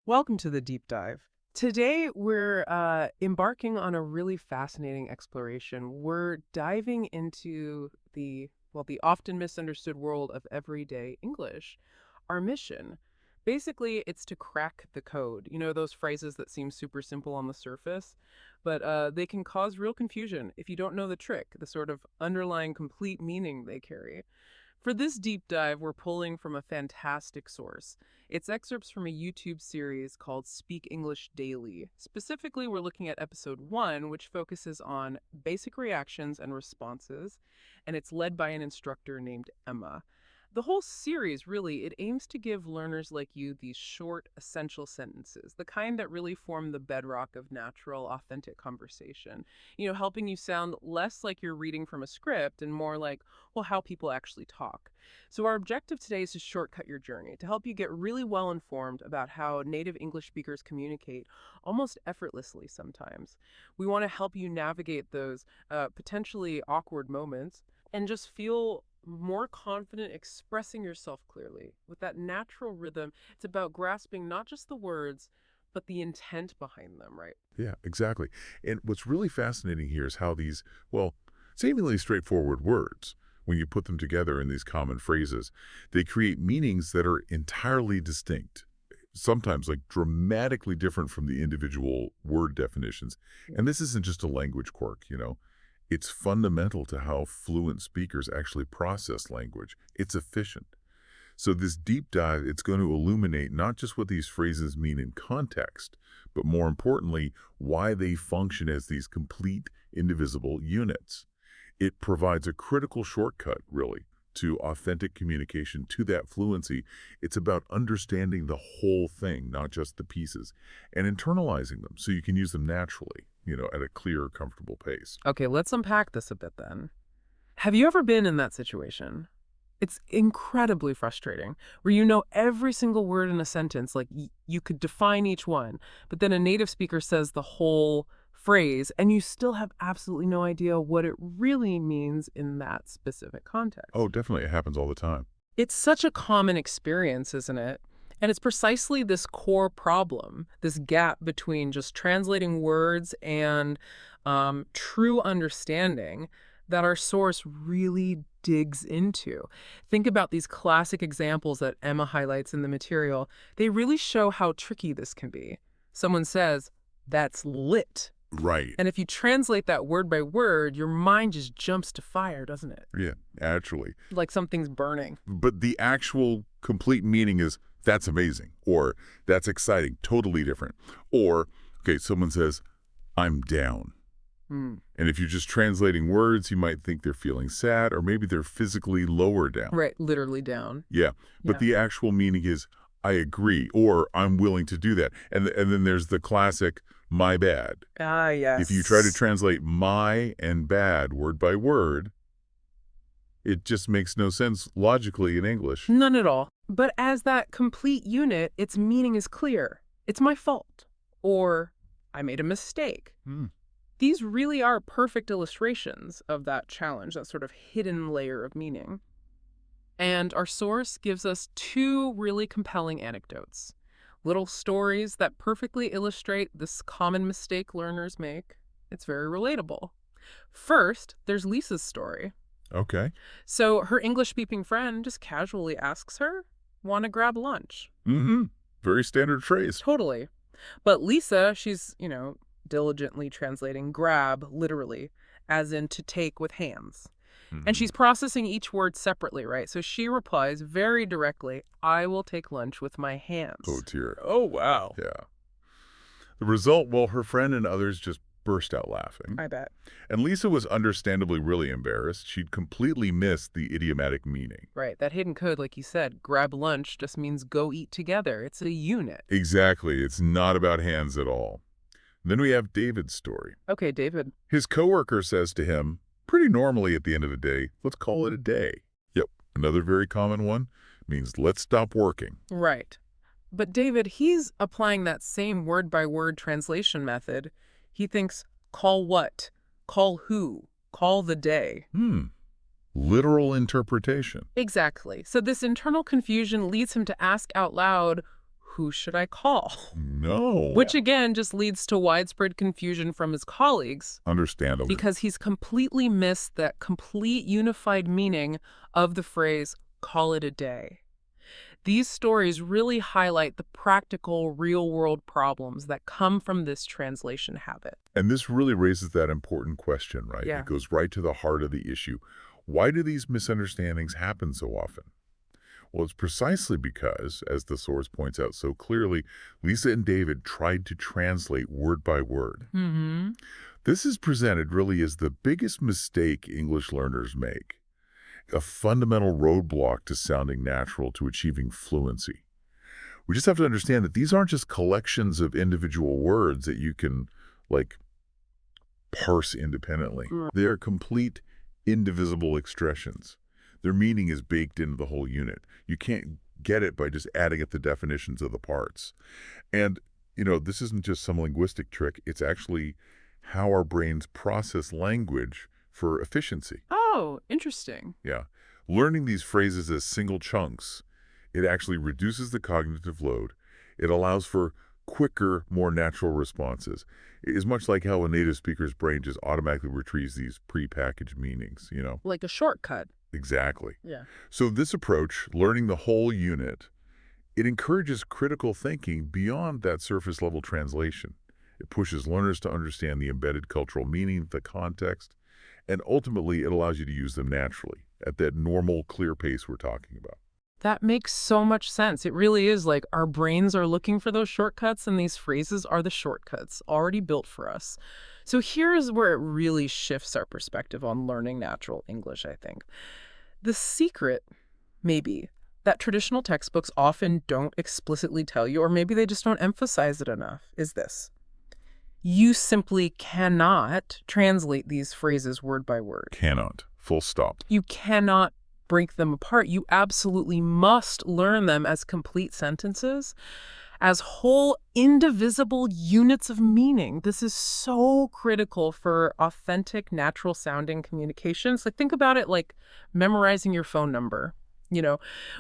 Welcome to the deep dive. Today, we're embarking on a really fascinating exploration. We're diving into the often misunderstood world of everyday English. Our mission, basically, it's to crack the code. You know, those phrases that seem super simple on the surface, but they can cause real confusion if you don't know the trick, the sort of underlying complete meaning they carry. For this deep dive, we're pulling from a fantastic source. It's excerpts from a YouTube series called Speak English Daily. Specifically, we're looking at episode 1, which focuses on basic reactions and responses, and it's led by an instructor named Emma. The whole series, really, it aims to give learners like you these short, essential sentences, the kind that really form the bedrock of natural, authentic conversation. You know, helping you sound less like you're reading from a script and more like, well, how people actually talk. So our objective today is to shortcut your journey, to help you get really well informed about how native English speakers communicate almost effortlessly sometimes. We want to help you navigate those potentially awkward moments and just feel more confident expressing yourself clearly with that natural rhythm. It's about grasping not just the words, but the intent behind them, right? Yeah, exactly. And what's really fascinating here is how these, well, seemingly straightforward words, when you put them together in these common phrases, they create meanings that are entirely distinct, sometimes like dramatically different from the individual word definitions. And this isn't just a language quirk. It's fundamental to how fluent speakers actually process language. It's efficient. So this deep dive, it's going to illuminate not just what these phrases mean in context, but more importantly, why they function as these complete, indivisible units. It provides a critical shortcut, really, to authentic communication, to that fluency. It's about understanding the whole thing, not just the pieces, and internalizing them so you can use them naturally, at a clear, comfortable pace. Okay, let's unpack this a bit then. Have you ever been in that situation? It's incredibly frustrating, where you know every single word in a sentence, like you could define each one, but then a native speaker says the whole phrase, and you still have absolutely no idea what it really means in that specific Oh, context. definitely. It happens all the time. It's such a common experience, isn't it? And it's precisely this core problem, this gap between just translating words and true understanding that our source really digs into. Think about these classic examples that Emma highlights in the material. They really show how tricky this can be. Someone says, "That's lit." Right. And if you translate that word by word, your mind just jumps to fire, doesn't it? Yeah, actually. Like something's burning. But the actual complete meaning is, that's amazing, or that's exciting, totally different. Or, okay, someone says, I'm down. Hmm. And if you're just translating words, you might think they're feeling sad, or maybe they're physically lower down. Right, literally down. Yeah, but Yeah. the actual meaning is, I agree, or I'm willing to do that. And then there's the classic, my bad. Ah, If you try to yes. translate my and bad word by word, it just makes no sense logically in English. None at all. But as that complete unit, its meaning is clear. It's my fault. Or I made a mistake. Hmm. These really are perfect illustrations of that challenge, that sort of hidden layer of meaning. And our source gives us two really compelling anecdotes. Little stories that perfectly illustrate this common mistake learners make. It's very relatable. First, there's Lisa's story. Okay. So her English-speaking friend just casually asks her, "Want to grab lunch?" Mm-hmm. Very standard phrase. Totally. But Lisa, she's, diligently translating grab literally, as in to take with hands. And Hmm. she's processing each word separately, right? So she replies very directly, "I will take lunch with my Oh, hands." dear. Oh, wow. Yeah. The result, well, her friend and others just burst out laughing. I bet. And Lisa was understandably really embarrassed. She'd completely missed the idiomatic meaning. Right. That hidden code, like you said, grab lunch just means go eat together. It's a unit. Exactly. It's not about hands at all. Then we have David's story. Okay, David. His coworker says to him, pretty normally at the end of the day, let's call it a day. Yep. Another very common one means let's stop working. Right. But David, he's applying that same word-by-word translation method. He thinks, call what? Call who? Call the day. Literal interpretation. Exactly. So this internal confusion leads him to ask out loud, who should I call? No. Which again just leads to widespread confusion from his colleagues Understandable. because he's completely missed that complete unified meaning of the phrase, call it a day. These stories really highlight the practical, real-world problems that come from this translation habit. And this really raises that important question, right? It Yeah. goes right to the heart of the issue. Why do these misunderstandings happen so often? Well, it's precisely because, as the source points out so clearly, Lisa and David tried to translate word by word. Mm-hmm. This is presented really as the biggest mistake English learners make, a fundamental roadblock to sounding natural, to achieving fluency. We just have to understand that these aren't just collections of individual words that you can, like, parse independently. They are complete, indivisible expressions. Their meaning is baked into the whole unit. You can't get it by just adding up the definitions of the parts. And, this isn't just some linguistic trick. It's actually how our brains process language for efficiency. Oh, interesting. Yeah. Learning these phrases as single chunks, it actually reduces the cognitive load. It allows for quicker, more natural responses. It is much like how a native speaker's brain just automatically retrieves these prepackaged meanings. Like a shortcut. Exactly. Yeah. So this approach, learning the whole unit, it encourages critical thinking beyond that surface-level translation. It pushes learners to understand the embedded cultural meaning, the context, and ultimately it allows you to use them naturally at that normal, clear pace we're talking about. That makes so much sense. It really is like our brains are looking for those shortcuts, and these phrases are the shortcuts already built for us. So here's where it really shifts our perspective on learning natural English, I think. The secret, maybe, that traditional textbooks often don't explicitly tell you, or maybe they just don't emphasize it enough, is this. You simply cannot translate these phrases word by word. Cannot. Full stop. You cannot break them apart. You absolutely must learn them as complete sentences, as whole, indivisible units of meaning. This is so critical for authentic, natural-sounding communications. Like, think about it like memorizing your phone number.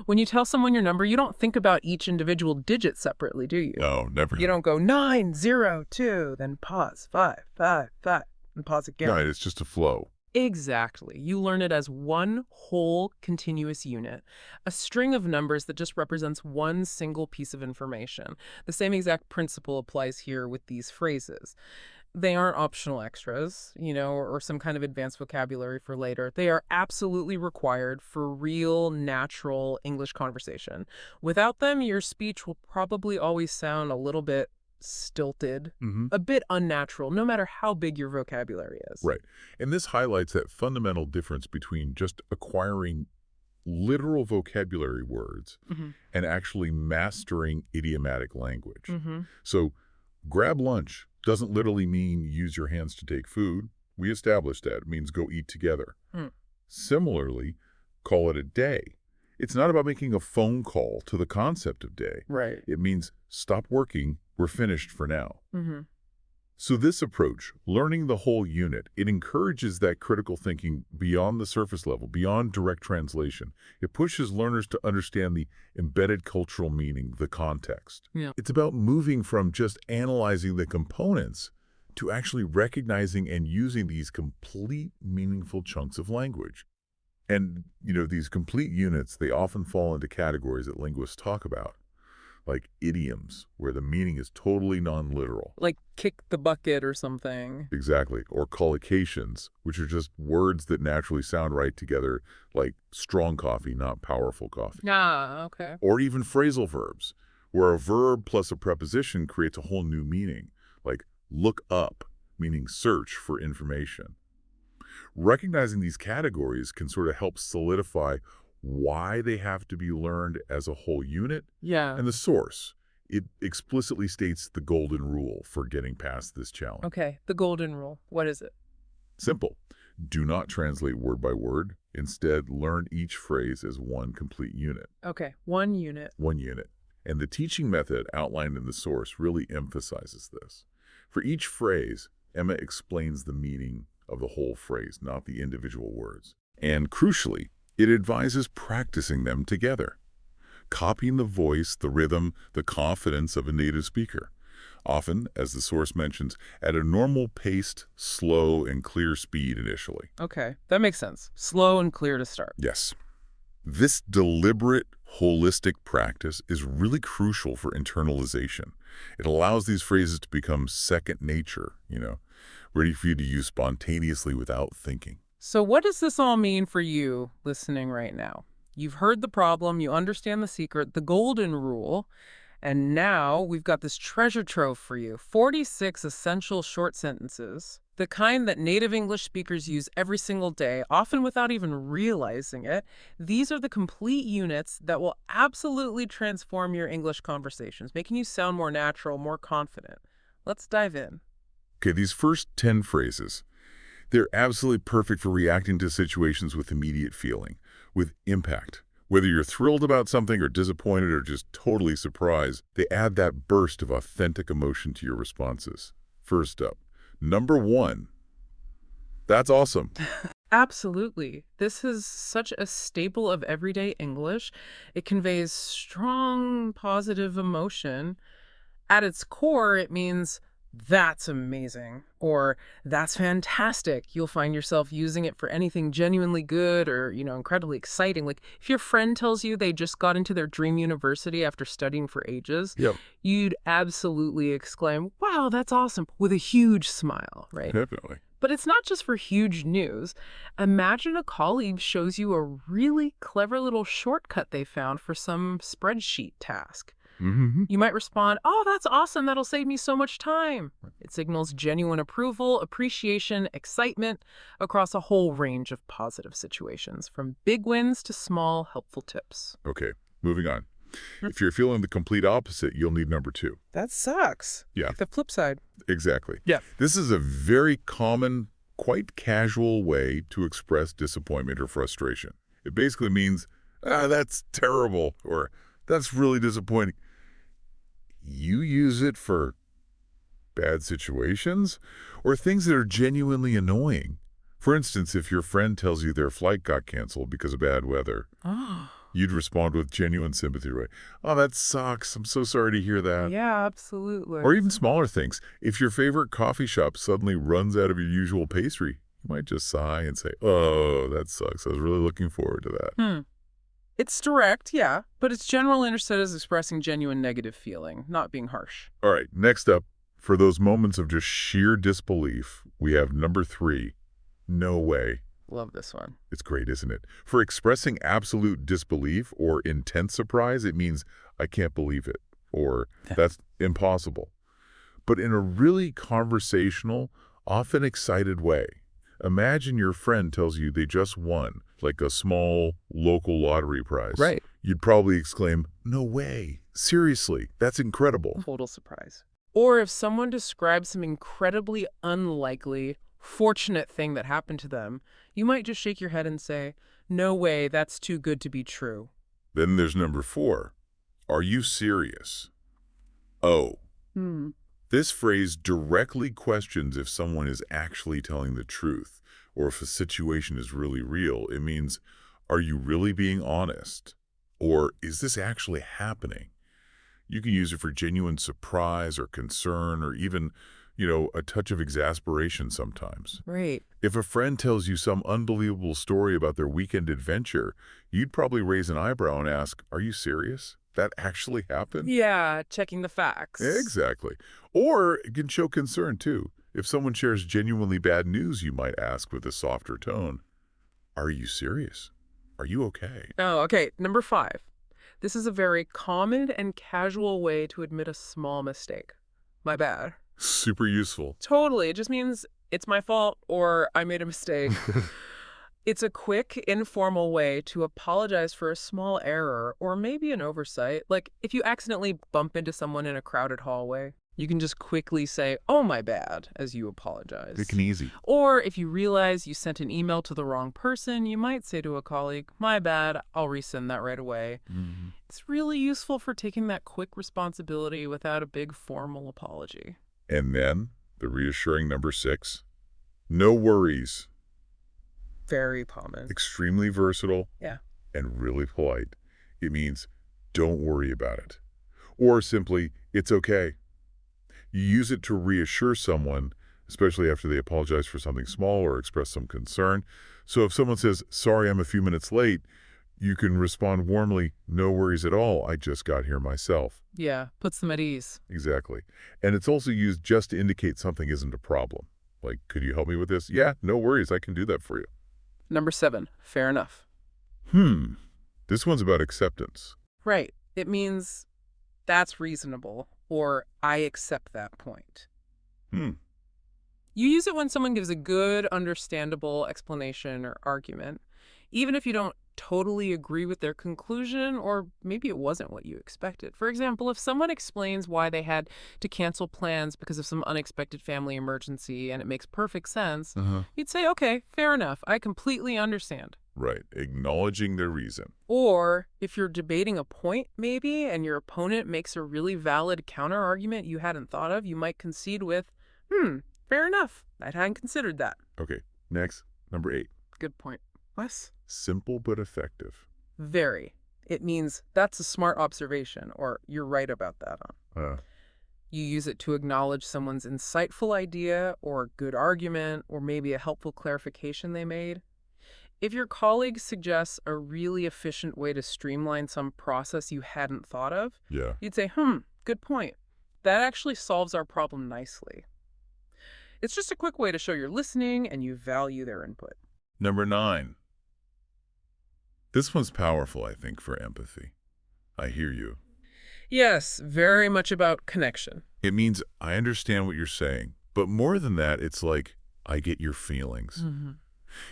When you tell someone your number, you don't think about each individual digit separately, do you? No, never. You don't go 902, then pause, 555, and pause again. No, it's just a flow. Exactly. You learn it as one whole continuous unit, a string of numbers that just represents one single piece of information. The same exact principle applies here with these phrases. They aren't optional extras, or some kind of advanced vocabulary for later. They are absolutely required for real, natural English conversation. Without them, your speech will probably always sound a little bit stilted, a bit unnatural, no matter how big your vocabulary is. Right. And this highlights that fundamental difference between just acquiring literal vocabulary words and actually mastering idiomatic language. So grab lunch doesn't literally mean use your hands to take food. We established that. It means go eat together. Similarly, call it a day. It's not about making a phone call to the concept of day. Right. It means stop working. We're finished for now. So this approach, learning the whole unit, it encourages that critical thinking beyond the surface level, beyond direct translation. It pushes learners to understand the embedded cultural meaning, the context. Yeah. It's about moving from just analyzing the components to actually recognizing and using these complete, meaningful chunks of language. And, these complete units, they often fall into categories that linguists talk about, like idioms, where the meaning is totally non-literal. Like kick the bucket or something. Exactly. Or collocations, which are just words that naturally sound right together, like strong coffee, not powerful coffee. Ah, okay. Or even phrasal verbs, where a verb plus a preposition creates a whole new meaning, like look up, meaning search for information. Recognizing these categories can sort of help solidify why they have to be learned as a whole unit. Yeah. And the source, it explicitly states the golden rule for getting past this challenge. Okay, the golden rule. What is it? Simple. Do not translate word by word. Instead, learn each phrase as one complete unit. Okay, one unit. One unit. And the teaching method outlined in the source really emphasizes this. For each phrase, Emma explains the meaning of the whole phrase, not the individual words. And crucially, it advises practicing them together. copying the voice, the rhythm, the confidence of a native speaker. Often, as the source mentions, at a normal-paced, slow, and clear speed initially. Okay, that makes sense. Slow and clear to start. Yes. This deliberate, holistic practice is really crucial for internalization. It allows these phrases to become second nature, ready for you to use spontaneously without thinking. So what does this all mean for you listening right now? You've heard the problem, you understand the secret, the golden rule, and now we've got this treasure trove for you. 46 essential short sentences, the kind that native English speakers use every single day, often without even realizing it. These are the complete units that will absolutely transform your English conversations, making you sound more natural, more confident. Let's dive in. Okay, these first 10 phrases, they're absolutely perfect for reacting to situations with immediate feeling, with impact. Whether you're thrilled about something or disappointed or just totally surprised, they add that burst of authentic emotion to your responses. First up, number 1. That's awesome. Absolutely. This is such a staple of everyday English. It conveys strong, positive emotion. At its core, it means that's amazing or that's fantastic. You'll find yourself using it for anything genuinely good or, incredibly exciting. Like if your friend tells you they just got into their dream university after studying for ages, Yep. you'd absolutely exclaim, "Wow, that's awesome," with a huge smile, right? Definitely. But it's not just for huge news. Imagine a colleague shows you a really clever little shortcut they found for some spreadsheet task. Mm-hmm. You might respond, "Oh, that's awesome. That'll save me so much time." It signals genuine approval, appreciation, excitement across a whole range of positive situations, from big wins to small, helpful tips. Okay, moving on. If you're feeling the complete opposite, you'll need number 2. That sucks. Yeah. The flip side. Exactly. Yeah. This is a very common, quite casual way to express disappointment or frustration. It basically means, that's terrible, or that's really disappointing. You use it for bad situations or things that are genuinely annoying. For instance, if your friend tells you their flight got canceled because of bad weather, Oh, you'd respond with genuine sympathy, right? "Oh, that sucks. I'm so sorry to hear that." yeah, absolutely. Or even smaller things. If your favorite coffee shop suddenly runs out of your usual pastry, you might just sigh and say, "Oh, that sucks. I was really looking forward to that." It's direct, yeah, but it's generally understood as expressing genuine negative feeling, not being harsh. All right, next up, for those moments of just sheer disbelief, we have number 3, no way. Love this one. It's great, isn't it? For expressing absolute disbelief or intense surprise, it means, "I can't believe it," or "That's impossible." But in a really conversational, often excited way. Imagine your friend tells you they just won, like a small local lottery prize. Right. You'd probably exclaim, "No way. Seriously, that's incredible." Total surprise. Or if someone describes some incredibly unlikely, fortunate thing that happened to them, you might just shake your head and say, "No way, that's too good to be true." Then there's number 4. Are you serious? Oh. Hmm. This phrase directly questions if someone is actually telling the truth, or if a situation is really real. It means, are you really being honest? Or is this actually happening? You can use it for genuine surprise or concern or even, a touch of exasperation sometimes. Right. If a friend tells you some unbelievable story about their weekend adventure, you'd probably raise an eyebrow and ask, "Are you serious? That actually happened?" Yeah, checking the facts. Exactly. Or it can show concern, too. If someone shares genuinely bad news, you might ask with a softer tone, "Are you serious? Are you okay?" Oh, okay. Number 5. This is a very common and casual way to admit a small mistake. My bad. Super useful. Totally. It just means it's my fault or I made a mistake. It's a quick, informal way to apologize for a small error or maybe an oversight. Like if you accidentally bump into someone in a crowded hallway, you can just quickly say, "Oh, my bad," as you apologize. Quick and easy. Or if you realize you sent an email to the wrong person, you might say to a colleague, "My bad, I'll resend that right away." Mhm. It's really useful for taking that quick responsibility without a big formal apology. And then, the reassuring number 6, no worries. Very common. Extremely versatile Yeah. and really polite. It means, don't worry about it. Or simply, it's okay. You use it to reassure someone, especially after they apologize for something small or express some concern. So if someone says, sorry, I'm a few minutes late, you can respond warmly, no worries at all, I just got here myself. Yeah, puts them at ease. Exactly. And it's also used just to indicate something isn't a problem. Like, could you help me with this? Yeah, no worries, I can do that for you. Number 7, fair enough. This one's about acceptance. Right. It means that's reasonable, or I accept that point. Hmm. You use it when someone gives a good, understandable explanation or argument, even if you don't totally agree with their conclusion, or maybe it wasn't what you expected. For example, if someone explains why they had to cancel plans because of some unexpected family emergency and it makes perfect sense, Uh-huh. you'd say, okay, fair enough. I completely understand. Right. Acknowledging their reason. Or if you're debating a point, maybe, and your opponent makes a really valid counter argument you hadn't thought of, you might concede with, fair enough. I hadn't considered that. Okay. Next, number 8. Good point. Wes? Simple but effective. Very. It means that's a smart observation, or you're right about that. You use it to acknowledge someone's insightful idea, or good argument, or maybe a helpful clarification they made. If your colleague suggests a really efficient way to streamline some process you hadn't thought of, Yeah. you'd say, good point. That actually solves our problem nicely. It's just a quick way to show you're listening and you value their input. Number 9. This one's powerful, I think, for empathy. I hear you. Yes, very much about connection. It means I understand what you're saying, but more than that, it's like I get your feelings.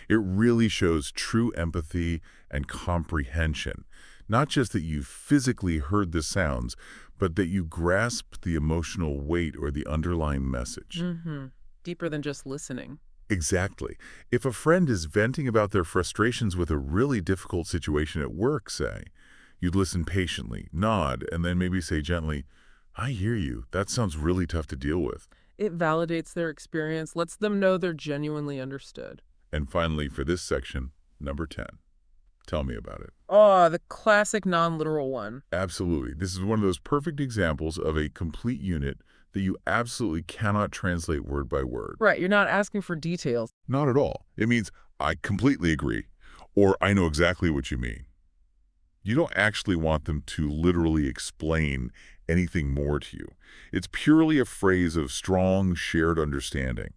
It really shows true empathy and comprehension. Not just that you physically heard the sounds, but that you grasp the emotional weight or the underlying message. Deeper than just listening. Exactly. If a friend is venting about their frustrations with a really difficult situation at work, say, you'd listen patiently, nod, and then maybe say gently, I hear you. That sounds really tough to deal with. It validates their experience, lets them know they're genuinely understood. And finally, for this section, number 10. Tell me about it. Oh, the classic non-literal one. Absolutely. This is one of those perfect examples of a complete unit that you absolutely cannot translate word by word. Right, you're not asking for details. Not at all. It means, I completely agree, or I know exactly what you mean. You don't actually want them to literally explain anything more to you. It's purely a phrase of strong, shared understanding.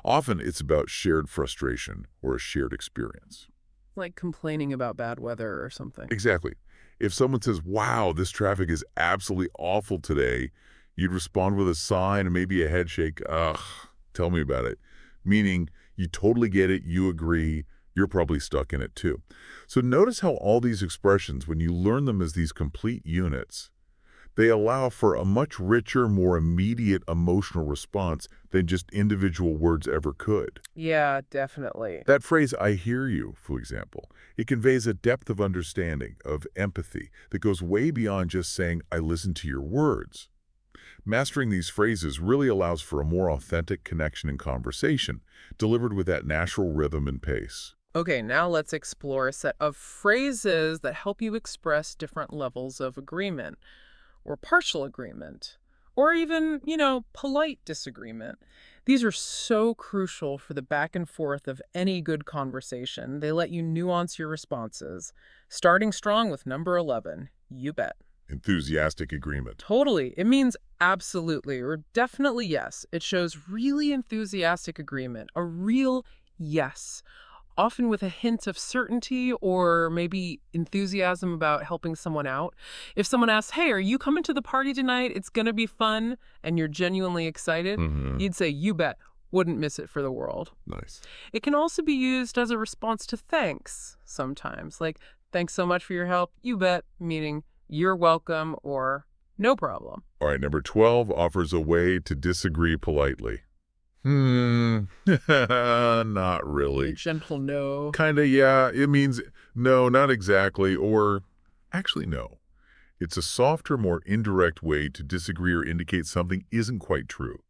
Often it's about shared frustration or a shared experience. Like complaining about bad weather or something. Exactly. If someone says, wow, this traffic is absolutely awful today, you'd respond with a sigh and maybe a head shake, ugh, tell me about it. Meaning, you totally get it, you agree, you're probably stuck in it too. So notice how all these expressions, when you learn them as these complete units, they allow for a much richer, more immediate emotional response than just individual words ever could. Yeah, definitely. That phrase, I hear you, for example, it conveys a depth of understanding, of empathy, that goes way beyond just saying, I listen to your words. Mastering these phrases really allows for a more authentic connection and conversation, delivered with that natural rhythm and pace. Okay, now let's explore a set of phrases that help you express different levels of agreement, or partial agreement, or even, polite disagreement. These are so crucial for the back and forth of any good conversation. They let you nuance your responses. Starting strong with number 11, you bet. Enthusiastic agreement. Totally. It means absolutely or definitely yes. It shows really enthusiastic agreement, a real yes, often with a hint of certainty or maybe enthusiasm about helping someone out. If someone asks, hey, are you coming to the party tonight? It's going to be fun, and you're genuinely excited, you'd say, you bet. Wouldn't miss it for the world. Nice. It can also be used as a response to thanks sometimes, like, thanks so much for your help, you bet, meaning you're welcome or no problem. All right, number 12 offers a way to disagree politely. Not really. A gentle no. Kinda, yeah. It means no, not exactly, or actually no. It's a softer, more indirect way to disagree or indicate something isn't quite true.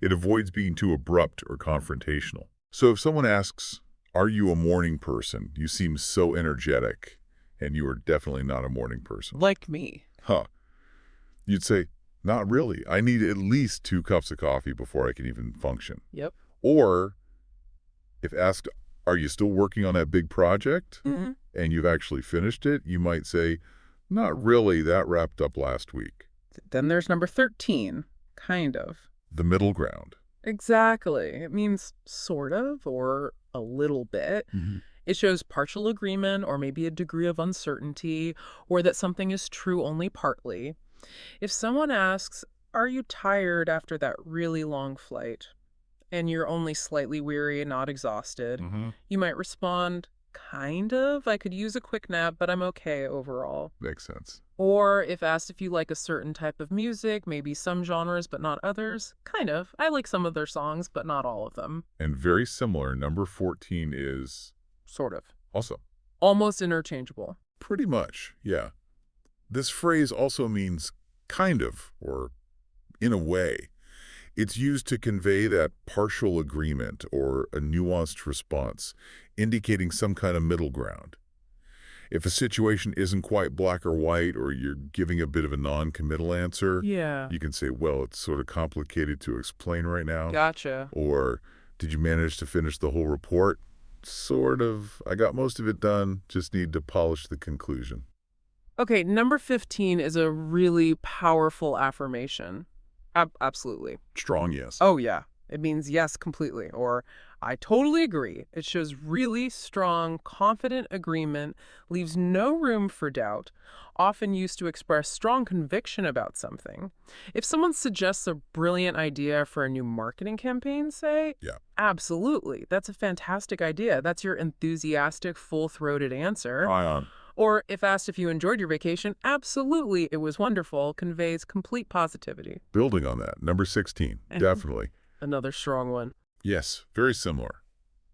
It avoids being too abrupt or confrontational. So if someone asks, are you a morning person? You seem so energetic, and you are definitely not a morning person. Like me. Huh. You'd say, not really. I need at least 2 cups of coffee before I can even function. Yep. Or if asked, are you still working on that big project? Hmm. And you've actually finished it, you might say, not really. That wrapped up last week. Then there's number 13, kind of. The middle ground. Exactly. It means sort of or a little bit. Mhm. It shows partial agreement or maybe a degree of uncertainty or that something is true only partly. If someone asks, are you tired after that really long flight? And you're only slightly weary and not exhausted, Mhm. you might respond, kind of. I could use a quick nap, but I'm okay overall. Makes sense. Or if asked if you like a certain type of music, maybe some genres but not others, kind of. I like some of their songs, but not all of them. And very similar, number 14 is Sort of. also Almost interchangeable. pretty much, yeah. This phrase also means kind of, or in a way. It's used to convey that partial agreement or a nuanced response, indicating some kind of middle ground. If a situation isn't quite black or white, or you're giving a bit of a non-committal answer, Yeah. you can say, well, it's sort of complicated to explain right now. Gotcha. Or, did you manage to finish the whole report? Sort of. I got most of it done, just need to polish the conclusion. Okay, number 15 is a really powerful affirmation. Absolutely. Strong yes. Oh, yeah. It means yes completely, or I totally agree. It shows really strong, confident agreement, leaves no room for doubt, often used to express strong conviction about something. If someone suggests a brilliant idea for a new marketing campaign, say, Yeah. absolutely, that's a fantastic idea. That's your enthusiastic, full-throated answer. Ion. Or if asked if you enjoyed your vacation, absolutely, it was wonderful, conveys complete positivity. Building on that, number 16, definitely. Another strong one. Yes, very similar.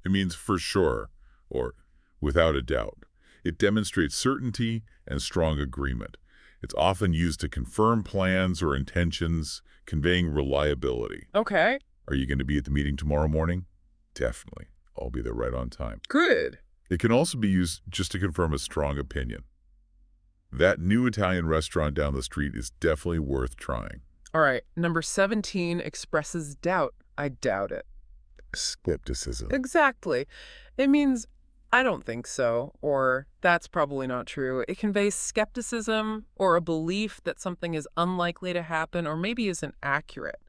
It means for sure, or without a doubt. It demonstrates certainty and strong agreement. It's often used to confirm plans or intentions, conveying reliability. Okay. Are you going to be at the meeting tomorrow morning? Definitely. I'll be there right on time. Good. It can also be used just to confirm a strong opinion. That new Italian restaurant down the street is definitely worth trying. All right. Number 17 expresses doubt. I doubt it. Skepticism. Exactly. It means, I don't think so, or that's probably not true. It conveys skepticism or a belief that something is unlikely to happen or maybe isn't accurate.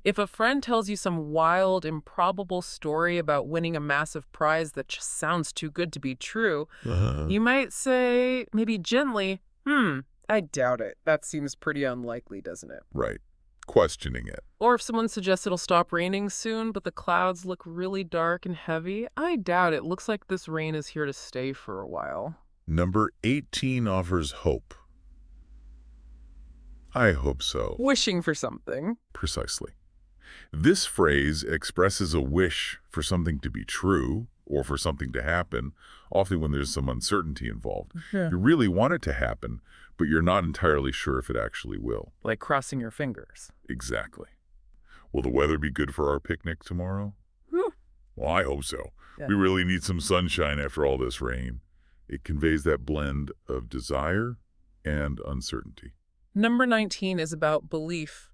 If a friend tells you some wild, improbable story about winning a massive prize that just sounds too good to be true, you might say, maybe gently, I doubt it. That seems pretty unlikely, doesn't it? Right. Questioning it. Or if someone suggests it'll stop raining soon, but the clouds look really dark and heavy, I doubt it. Looks like this rain is here to stay for a while. Number 18 offers hope. I hope so. Wishing for something. Precisely. This phrase expresses a wish for something to be true or for something to happen, often when there's some uncertainty involved. Yeah. You really want it to happen, but you're not entirely sure if it actually will. Like crossing your fingers. Exactly. Will the weather be good for our picnic tomorrow? Whew. Well, I hope so. Yeah. We really need some sunshine after all this rain. It conveys that blend of desire and uncertainty. Number 19 is about belief,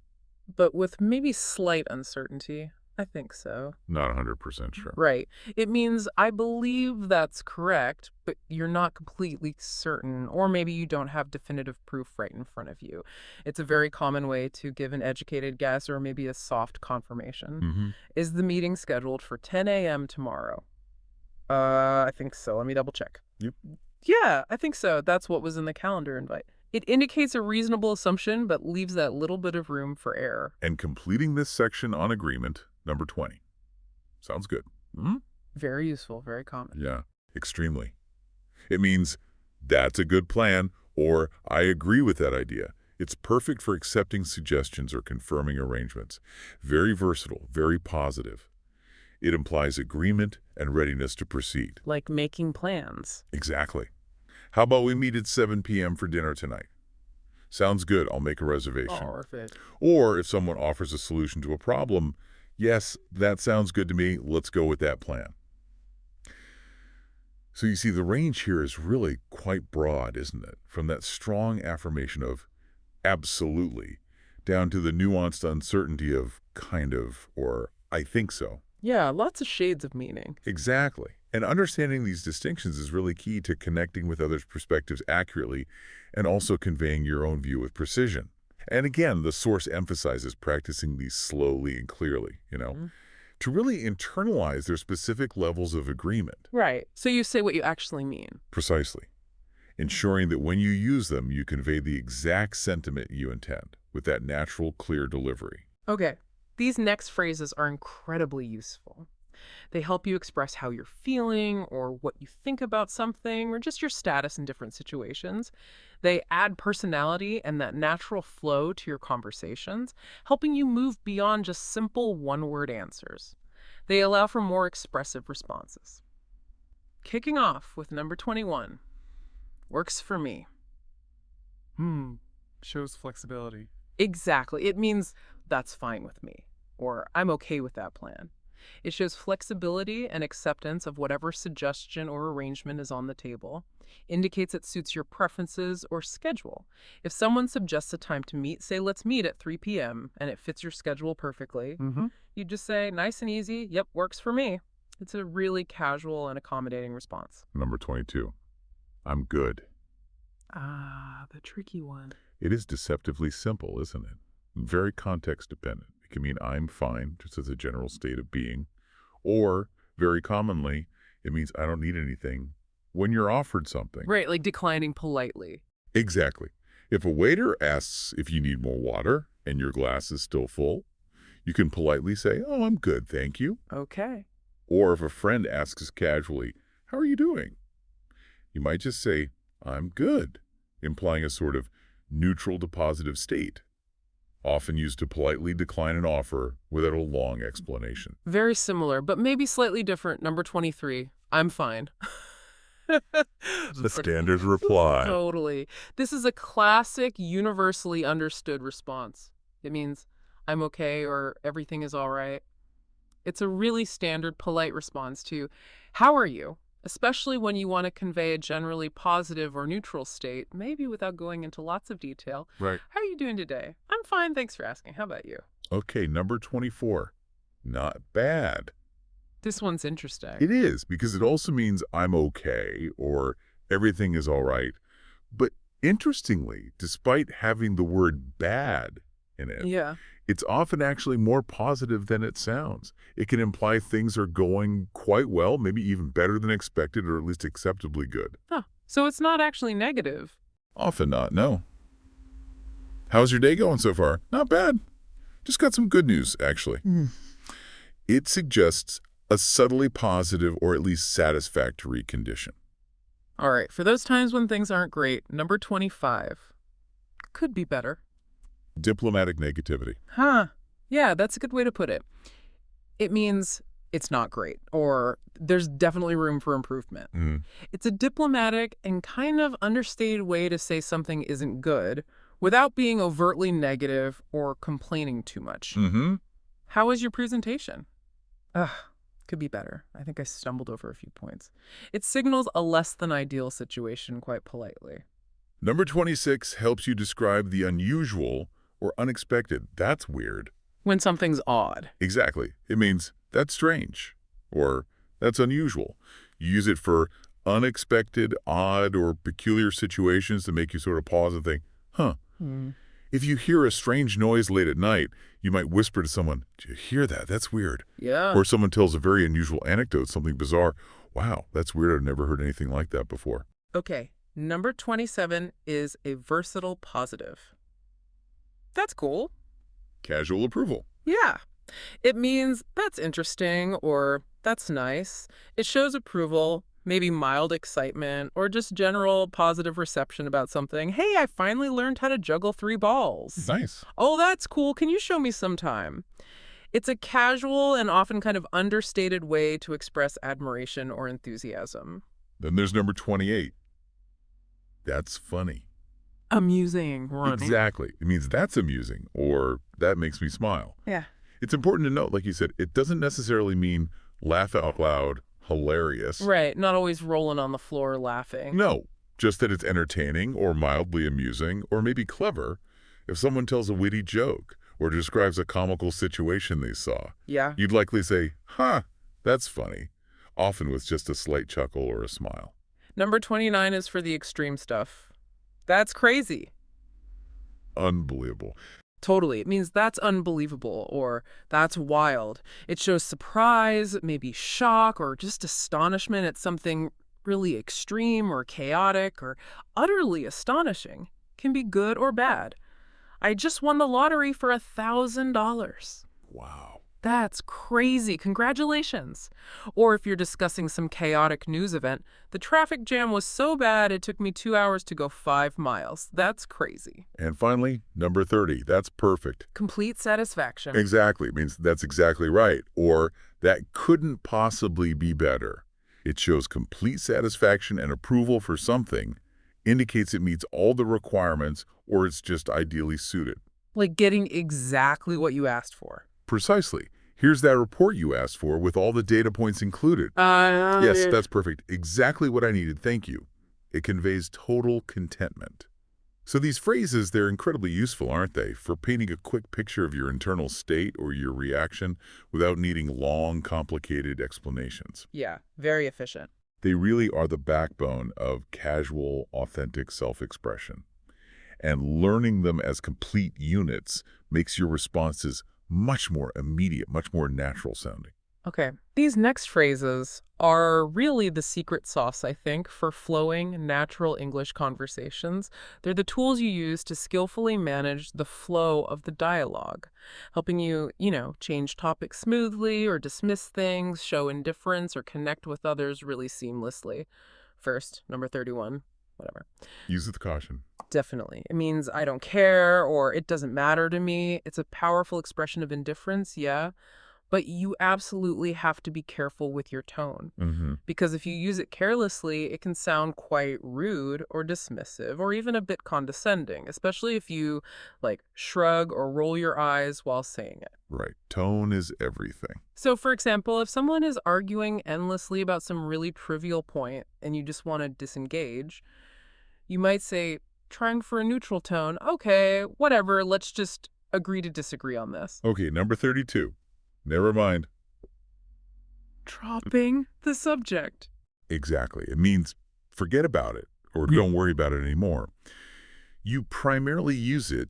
but with maybe slight uncertainty. I think so. Not 100% sure. Right. It means I believe that's correct, but you're not completely certain, or maybe you don't have definitive proof right in front of you. It's a very common way to give an educated guess or maybe a soft confirmation. Is the meeting scheduled for 10 a.m. tomorrow? I think so. Let me double check. Yep. Yeah, I think so. That's what was in the calendar invite. It indicates a reasonable assumption, but leaves that little bit of room for error. And completing this section on agreement, number 20. Sounds good. Hmm? Very useful, very common. Yeah, extremely. It means, that's a good plan, or I agree with that idea. It's perfect for accepting suggestions or confirming arrangements. Very versatile, very positive. It implies agreement and readiness to proceed. Like making plans. Exactly. How about we meet at 7 p.m. for dinner tonight? Sounds good. I'll make a reservation. Perfect. Or if someone offers a solution to a problem, yes, that sounds good to me. Let's go with that plan. So you see, the range here is really quite broad, isn't it? From that strong affirmation of, Absolutely. Down to the nuanced uncertainty of kind of or I think so. Yeah, lots of shades of meaning. Exactly. And understanding these distinctions is really key to connecting with others' perspectives accurately and also conveying your own view with precision. And again, the source emphasizes practicing these slowly and clearly, Mhm. to really internalize their specific levels of agreement. Right. So you say what you actually mean. Precisely. Ensuring that when you use them, you convey the exact sentiment you intend with that natural, clear delivery. Okay. These next phrases are incredibly useful. They help you express how you're feeling or what you think about something or just your status in different situations. They add personality and that natural flow to your conversations, helping you move beyond just simple one-word answers. They allow for more expressive responses. Kicking off with number 21. Works for me. Shows flexibility. Exactly. It means that's fine with me, or I'm okay with that plan. It shows flexibility and acceptance of whatever suggestion or arrangement is on the table, indicates it suits your preferences or schedule. If someone suggests a time to meet, say, let's meet at 3 p.m., and it fits your schedule perfectly, Mm-hmm. you just say, nice and easy, yep, works for me. It's a really casual and accommodating response. Number 22. I'm good. Ah, the tricky one. It is deceptively simple, isn't it? Very context dependent. It can mean I'm fine, just as a general state of being. Or, very commonly, it means I don't need anything when you're offered something. Right, like declining politely. Exactly. If a waiter asks if you need more water and your glass is still full, you can politely say, oh, I'm good, thank you. Okay. Or if a friend asks casually, how are you doing? You might just say, I'm good, implying a sort of neutral to positive state, often used to politely decline an offer without a long explanation. Very similar, but maybe slightly different. Number 23. I'm fine. The standard reply. Totally. This is a classic, universally understood response. It means, I'm okay or everything is all right. It's a really standard, polite response to, how are you? Especially when you want to convey a generally positive or neutral state, maybe without going into lots of detail. Right. How are you doing today? I'm fine, thanks for asking. How about you? Okay, number 24. Not bad. This one's interesting. It is, because it also means I'm okay or everything is all right. But interestingly, despite having the word bad in it, Yeah. it's often actually more positive than it sounds. It can imply things are going quite well, maybe even better than expected, or at least acceptably good. Huh. So it's not actually negative. Often not, no. How's your day going so far? Not bad. Just got some good news, actually. It suggests a subtly positive or at least satisfactory condition. All right, for those times when things aren't great, number 25. Could be better. Diplomatic negativity. Huh. Yeah, that's a good way to put it. It means it's not great, or there's definitely room for improvement. It's a diplomatic and kind of understated way to say something isn't good without being overtly negative or complaining too much. Mm-hmm. How was your presentation? Ugh, could be better. I think I stumbled over a few points. It signals a less than ideal situation quite politely. Number 26 helps you describe the unusual or unexpected. That's weird. When something's odd. Exactly. It means that's strange or that's unusual. You use it for unexpected, odd, or peculiar situations to make you sort of pause and think, huh. If you hear a strange noise late at night, you might whisper to someone, "Do you hear that? That's weird." Yeah. Or someone tells a very unusual anecdote, something bizarre. Wow, that's weird. I've never heard anything like that before. Okay, number 27 is a versatile positive. That's cool. Casual approval. Yeah. It means that's interesting or that's nice. It shows approval, maybe mild excitement, or just general positive reception about something. Hey, I finally learned how to juggle 3 balls. Nice. Oh, that's cool. Can you show me sometime? It's a casual and often kind of understated way to express admiration or enthusiasm. Then there's number 28. That's funny. Amusing, right? Exactly. It means that's amusing or that makes me smile. Yeah. It's important to note, like you said, it doesn't necessarily mean laugh out loud, hilarious. Right, not always rolling on the floor laughing. No, just that it's entertaining or mildly amusing or maybe clever, If someone tells a witty joke or describes a comical situation they saw, Yeah. you'd likely say, huh, that's funny, often with just a slight chuckle or a smile. Number 29 is for the extreme stuff. That's crazy. Unbelievable. Totally. It means that's unbelievable or that's wild. It shows surprise, maybe shock, or just astonishment at something really extreme or chaotic or utterly astonishing. Can be good or bad. I just won the lottery for $1,000. Wow. That's crazy. Congratulations. Or if you're discussing some chaotic news event, the traffic jam was so bad it took me 2 hours to go 5 miles. That's crazy. And finally, number 30. That's perfect. Complete satisfaction. Exactly. It means that's exactly right. Or that couldn't possibly be better. It shows complete satisfaction and approval for something, indicates it meets all the requirements, or it's just ideally suited. Like getting exactly what you asked for. Precisely. Here's that report you asked for with all the data points included. Yes, that's perfect. Exactly what I needed. Thank you. It conveys total contentment. So these phrases, they're incredibly useful, aren't they, for painting a quick picture of your internal state or your reaction without needing long, complicated explanations. Yeah, very efficient. They really are the backbone of casual, authentic self-expression. And learning them as complete units makes your responses much more immediate, much more natural sounding. Okay. These next phrases are really the secret sauce, I think, for flowing, natural English conversations. They're the tools you use to skillfully manage the flow of the dialogue, helping you, change topics smoothly or dismiss things, show indifference, or connect with others really seamlessly. First, number 31, whatever. Use with caution. Definitely. It means I don't care or it doesn't matter to me. It's a powerful expression of indifference, yeah. But you absolutely have to be careful with your tone. Mm-hmm. Because if you use it carelessly, it can sound quite rude or dismissive or even a bit condescending, especially if you shrug or roll your eyes while saying it. Right. Tone is everything. So, for example, if someone is arguing endlessly about some really trivial point and you just want to disengage, you might say, trying for a neutral tone, okay, whatever, let's just agree to disagree on this. Okay, number 32. Never mind. Dropping the subject. Exactly. It means forget about it or don't worry about it anymore. You primarily use it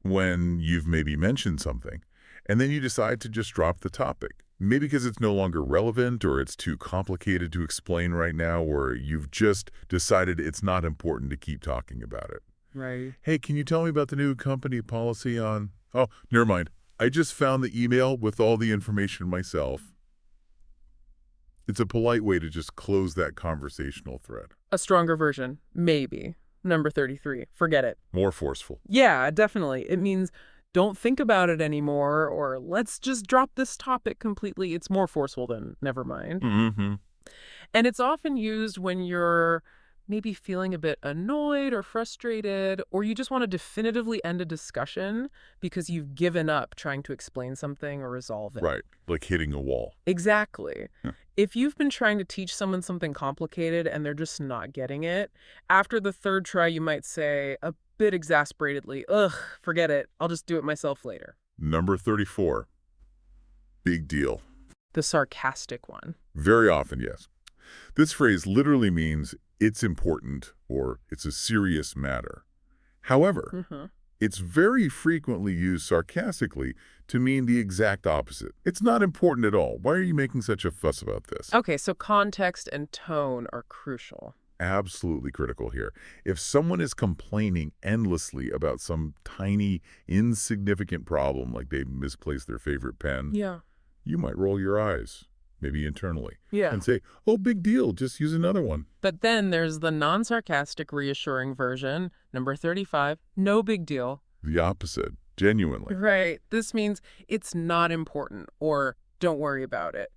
when you've maybe mentioned something, and then you decide to just drop the topic. Maybe because it's no longer relevant or it's too complicated to explain right now, or you've just decided it's not important to keep talking about it. Right. Hey, can you tell me about the new company policy on... Oh, never mind. I just found the email with all the information myself. It's a polite way to just close that conversational thread. A stronger version, maybe. Number 33, forget it. More forceful. Yeah, definitely. It means don't think about it anymore or let's just drop this topic completely. It's more forceful than never mind. Mm-hmm. And it's often used when you're maybe feeling a bit annoyed or frustrated, or you just want to definitively end a discussion because you've given up trying to explain something or resolve it. Right, like hitting a wall. Exactly. Yeah. If you've been trying to teach someone something complicated and they're just not getting it, after the third try, you might say a bit exasperatedly, ugh, forget it. I'll just do it myself later. Number 34. Big deal. The sarcastic one. Very often, yes. This phrase literally means it's important or it's a serious matter. However, it's very frequently used sarcastically to mean the exact opposite. It's not important at all. Why are you making such a fuss about this? Okay, so context and tone are crucial. Absolutely critical here. If someone is complaining endlessly about some tiny, insignificant problem, like they misplaced their favorite pen, Yeah. you might roll your eyes, maybe internally, Yeah. and say, oh, big deal, just use another one. But then there's the non-sarcastic, reassuring version, number 35, no big deal. The opposite, genuinely. Right. This means it's not important or don't worry about it.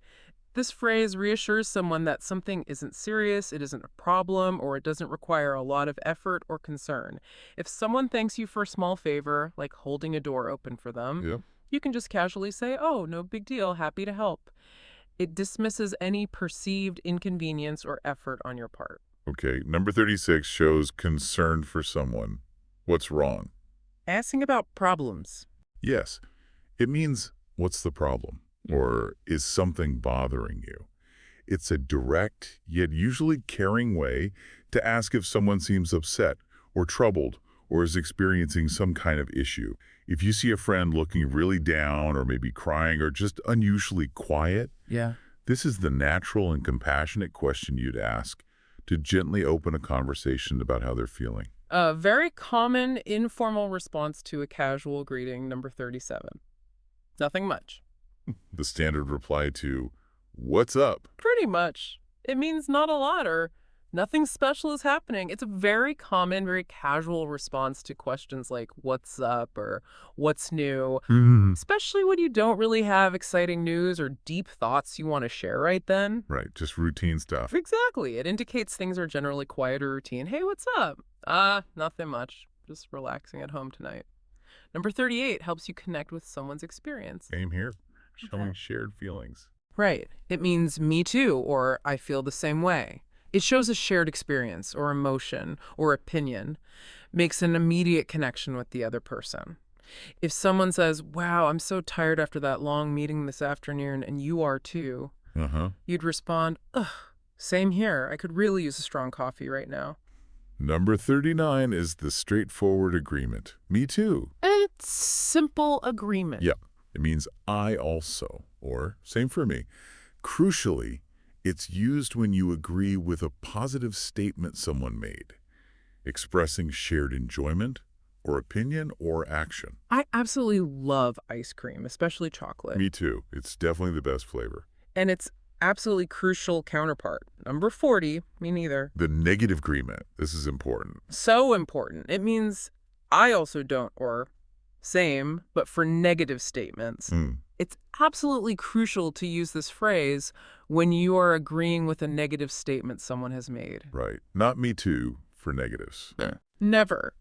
This phrase reassures someone that something isn't serious, it isn't a problem, or it doesn't require a lot of effort or concern. If someone thanks you for a small favor, like holding a door open for them, Yep. you can just casually say, oh, no big deal, happy to help. It dismisses any perceived inconvenience or effort on your part. Okay, number 36 shows concern for someone. What's wrong? Asking about problems. Yes, it means, what's the problem? Or is something bothering you? It's a direct, yet usually caring way to ask if someone seems upset or troubled or is experiencing some kind of issue. If you see a friend looking really down or maybe crying or just unusually quiet, Yeah. this is the natural and compassionate question you'd ask to gently open a conversation about how they're feeling. A very common informal response to a casual greeting, number 37. Nothing much. The standard reply to, "What's up?" Pretty much. It means not a lot or nothing special is happening. It's a very common, very casual response to questions like what's up or what's new, especially when you don't really have exciting news or deep thoughts you want to share right then. Right, just routine stuff. Exactly. It indicates things are generally quiet or routine. Hey, what's up? Nothing much. Just relaxing at home tonight. Number 38 helps you connect with someone's experience. Same here, showing Okay. shared feelings. Right. It means me too, or I feel the same way. It shows a shared experience or emotion or opinion, makes an immediate connection with the other person. If someone says, wow, I'm so tired after that long meeting this afternoon, and you are too, Uh-huh. you'd respond, ugh, same here. I could really use a strong coffee right now. Number 39 is the straightforward agreement. Me too. It's simple agreement. Yep. It means I also, or same for me. Crucially, it's used when you agree with a positive statement someone made, expressing shared enjoyment or opinion or action. I absolutely love ice cream, especially chocolate. Me too. It's definitely the best flavor. And its absolutely crucial counterpart, number 40, me neither. The negative agreement. This is important. So important. It means I also don't, or same, but for negative statements. Mm, It's absolutely crucial to use this phrase when you are agreeing with a negative statement someone has made. right. Not me too for negatives. Never.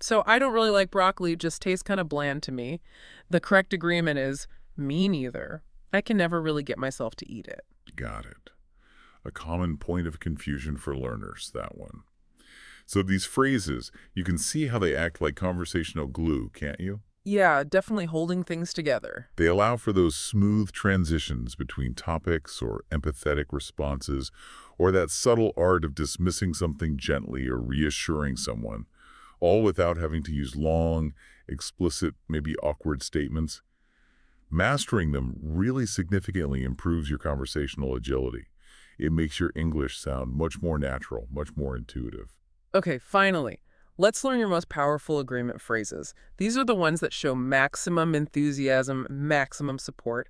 So I don't really like broccoli, it just tastes kind of bland to me. The correct agreement is me neither. I can never really get myself to eat it. Got it. A common point of confusion for learners, that one. So these phrases, you can see how they act like conversational glue, can't you? Yeah, definitely holding things together. They allow for those smooth transitions between topics or empathetic responses, or that subtle art of dismissing something gently or reassuring someone, all without having to use long, explicit, maybe awkward statements. Mastering them really significantly improves your conversational agility. It makes your English sound much more natural, much more intuitive. Okay, finally, let's learn your most powerful agreement phrases. These are the ones that show maximum enthusiasm, maximum support.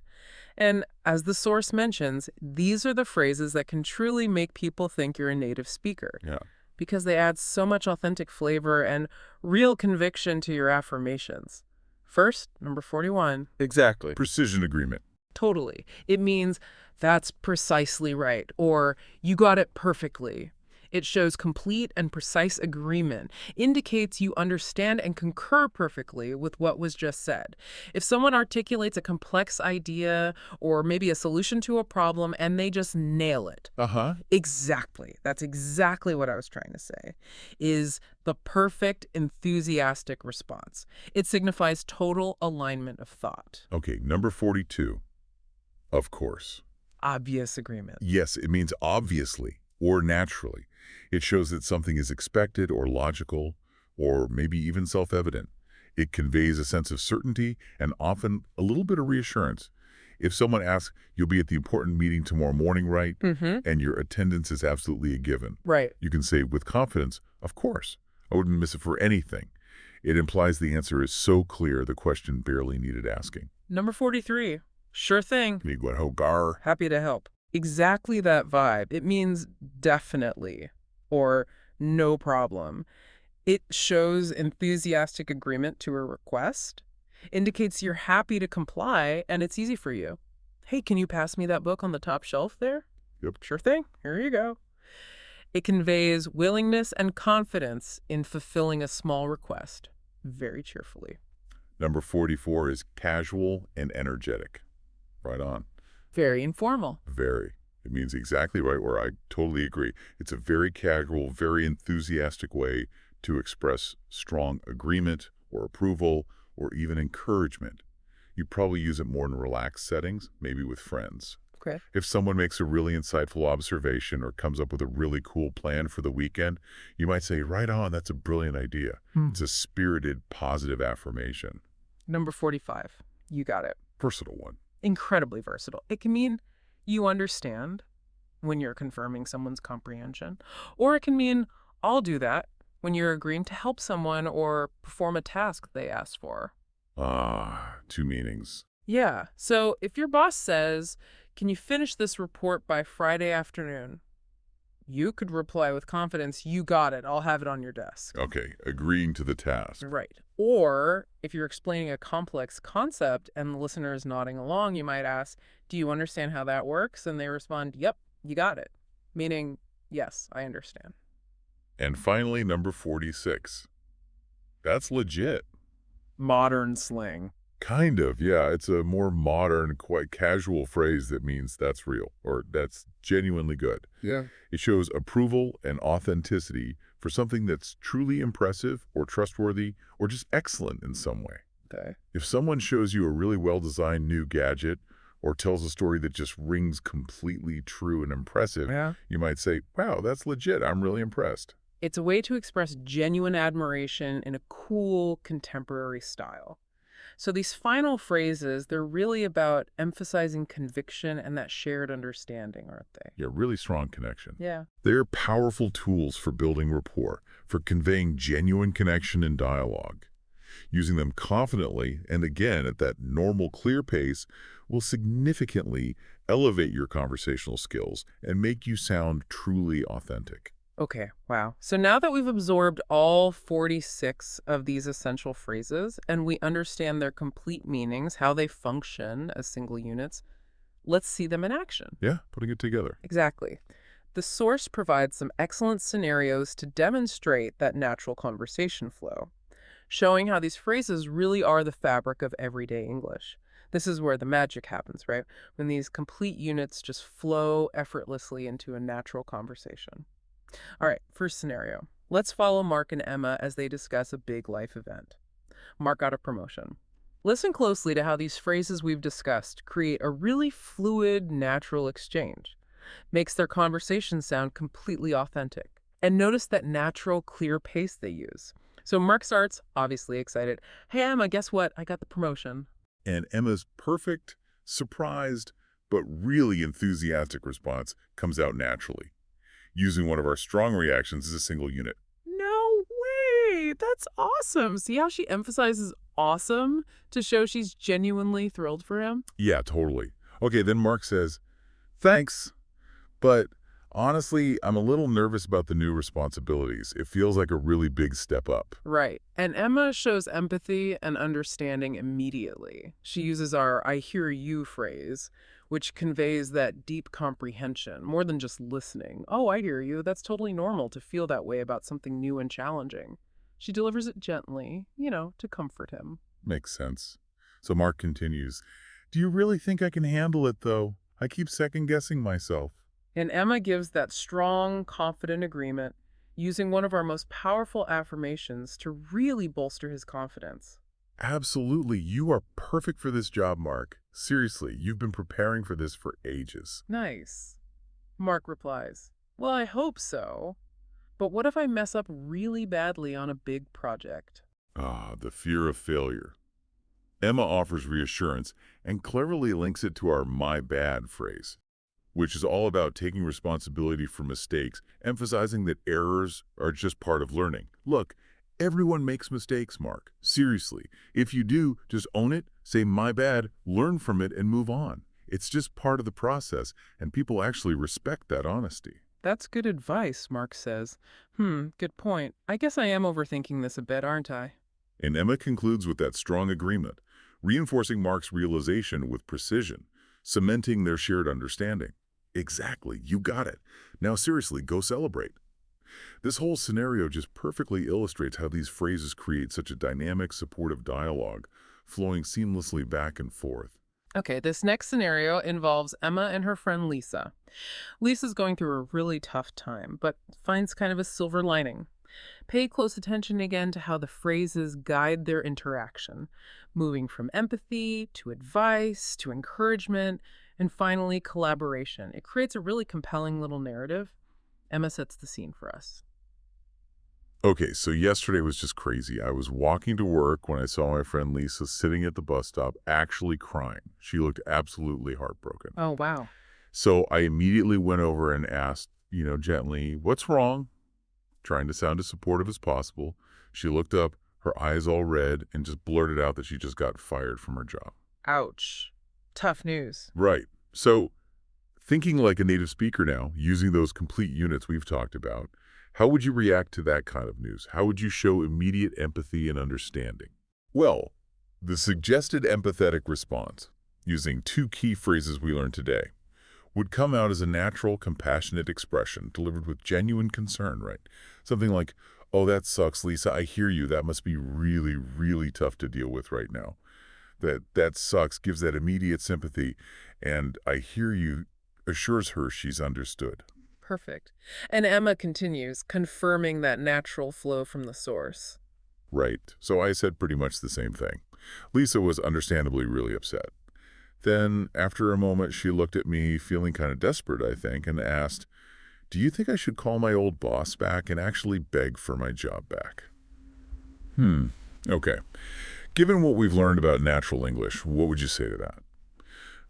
And as the source mentions, these are the phrases that can truly make people think you're a native speaker Yeah. because they add so much authentic flavor and real conviction to your affirmations. First, number 41. Exactly. Precision agreement. Totally. It means that's precisely right, or you got it perfectly. It shows complete and precise agreement, indicates you understand and concur perfectly with what was just said. If someone articulates a complex idea or maybe a solution to a problem and they just nail it, Uh-huh. exactly, that's exactly what I was trying to say, is the perfect, enthusiastic response. It signifies total alignment of thought. Okay, number 42. Of course. Obvious agreement. Yes, it means obviously or naturally. It shows that something is expected or logical or maybe even self-evident. It conveys a sense of certainty and often a little bit of reassurance. If someone asks, you'll be at the important meeting tomorrow morning, right? And your attendance is absolutely a given. Right. You can say with confidence, of course. I wouldn't miss it for anything. It implies the answer is so clear the question barely needed asking. Number 43. Sure thing. Miguel Hogar. Happy to help. Exactly that vibe. It means definitely or no problem. It shows enthusiastic agreement to a request, indicates you're happy to comply, and it's easy for you. Hey, can you pass me that book on the top shelf there? Yep. Sure thing. Here you go. It conveys willingness and confidence in fulfilling a small request very cheerfully. Number 44 is casual and energetic. Right on. Very informal. Very. It means exactly right where I totally agree. It's a very casual, very enthusiastic way to express strong agreement or approval or even encouragement. You probably use it more in relaxed settings, maybe with friends. Okay. If someone makes a really insightful observation or comes up with a really cool plan for the weekend, you might say, right on, that's a brilliant idea. Hmm. It's a spirited, positive affirmation. Number 45. You got it. Versatile one. Incredibly versatile. It can mean you understand when you're confirming someone's comprehension, or it can mean I'll do that when you're agreeing to help someone or perform a task they asked for. Ah, two meanings. Yeah. So if your boss says, can you finish this report by Friday afternoon? You could reply with confidence, you got it. I'll have it on your desk. Okay, agreeing to the task. Right. Or if you're explaining a complex concept and the listener is nodding along, you might ask, do you understand how that works? And they respond, yep, you got it. Meaning, yes, I understand. And finally, number 46. That's legit. Modern slang. Kind of, yeah. It's a more modern, quite casual phrase that means that's real or that's genuinely good. Yeah. It shows approval and authenticity for something that's truly impressive or trustworthy or just excellent in some way. Okay. If someone shows you a really well-designed new gadget or tells a story that just rings completely true and impressive, Yeah. you might say, wow, that's legit. I'm really impressed. It's a way to express genuine admiration in a cool, contemporary style. So these final phrases, they're really about emphasizing conviction and that shared understanding, aren't they? Yeah, really strong connection. Yeah. They're powerful tools for building rapport, for conveying genuine connection and dialogue. Using them confidently and again at that normal, clear pace will significantly elevate your conversational skills and make you sound truly authentic. Okay, wow. So now that we've absorbed all 46 of these essential phrases and we understand their complete meanings, how they function as single units, let's see them in action. Yeah, putting it together. Exactly. The source provides some excellent scenarios to demonstrate that natural conversation flow, showing how these phrases really are the fabric of everyday English. This is where the magic happens, right? When these complete units just flow effortlessly into a natural conversation. All right, first scenario. Let's follow Mark and Emma as they discuss a big life event. Mark got a promotion. Listen closely to how these phrases we've discussed create a really fluid, natural exchange. Makes their conversation sound completely authentic. And notice that natural, clear pace they use. So Mark starts, obviously excited. Hey, Emma, guess what? I got the promotion. And Emma's perfect, surprised, but really enthusiastic response comes out naturally, using one of our strong reactions as a single unit. No way! That's awesome. See how she emphasizes awesome to show she's genuinely thrilled for him? Yeah, totally. Okay, then Mark says, thanks, but honestly, I'm a little nervous about the new responsibilities. It feels like a really big step up. Right. And Emma shows empathy and understanding immediately. She uses our I hear you phrase, which conveys that deep comprehension, more than just listening. Oh, I hear you. That's totally normal to feel that way about something new and challenging. She delivers it gently, to comfort him. Makes sense. So Mark continues, do you really think I can handle it, though? I keep second-guessing myself. And Emma gives that strong, confident agreement, using one of our most powerful affirmations to really bolster his confidence. Absolutely. You are perfect for this job, Mark. Seriously, you've been preparing for this for ages. Nice. Mark replies, well, I hope so. But what if I mess up really badly on a big project? Ah, the fear of failure. Emma offers reassurance and cleverly links it to our my bad phrase, which is all about taking responsibility for mistakes, emphasizing that errors are just part of learning. Look, everyone makes mistakes, Mark. Seriously, if you do, just own it, say my bad, learn from it, and move on. It's just part of the process, and people actually respect that honesty. That's good advice, Mark says. Good point. I guess I am overthinking this a bit, aren't I? And Emma concludes with that strong agreement, reinforcing Mark's realization with precision, cementing their shared understanding. Exactly, you got it. Now seriously, go celebrate. This whole scenario just perfectly illustrates how these phrases create such a dynamic, supportive dialogue, flowing seamlessly back and forth. Okay, this next scenario involves Emma and her friend Lisa. Lisa's going through a really tough time, but finds kind of a silver lining. Pay close attention again to how the phrases guide their interaction, moving from empathy to advice to encouragement, and finally collaboration. It creates a really compelling little narrative. Emma sets the scene for us. Okay, so yesterday was just crazy. I was walking to work when I saw my friend Lisa sitting at the bus stop actually crying. She looked absolutely heartbroken. Oh, wow. So I immediately went over and asked, gently, "What's wrong?" Trying to sound as supportive as possible. She looked up, her eyes all red, and just blurted out that she just got fired from her job. Ouch. Tough news. Right. So, thinking like a native speaker now, using those complete units we've talked about, how would you react to that kind of news? How would you show immediate empathy and understanding? Well, the suggested empathetic response, using two key phrases we learned today, would come out as a natural, compassionate expression delivered with genuine concern, right? Something like, "Oh, that sucks, Lisa. I hear you. That must be really, really tough to deal with right now. That sucks," gives that immediate sympathy, and "I hear you" assures her she's understood. Perfect. And Emma continues, confirming that natural flow from the source. Right. So I said pretty much the same thing. Lisa was understandably really upset. Then, after a moment, she looked at me, feeling kind of desperate, I think, and asked, "Do you think I should call my old boss back and actually beg for my job back?" Okay. Given what we've learned about natural English, what would you say to that?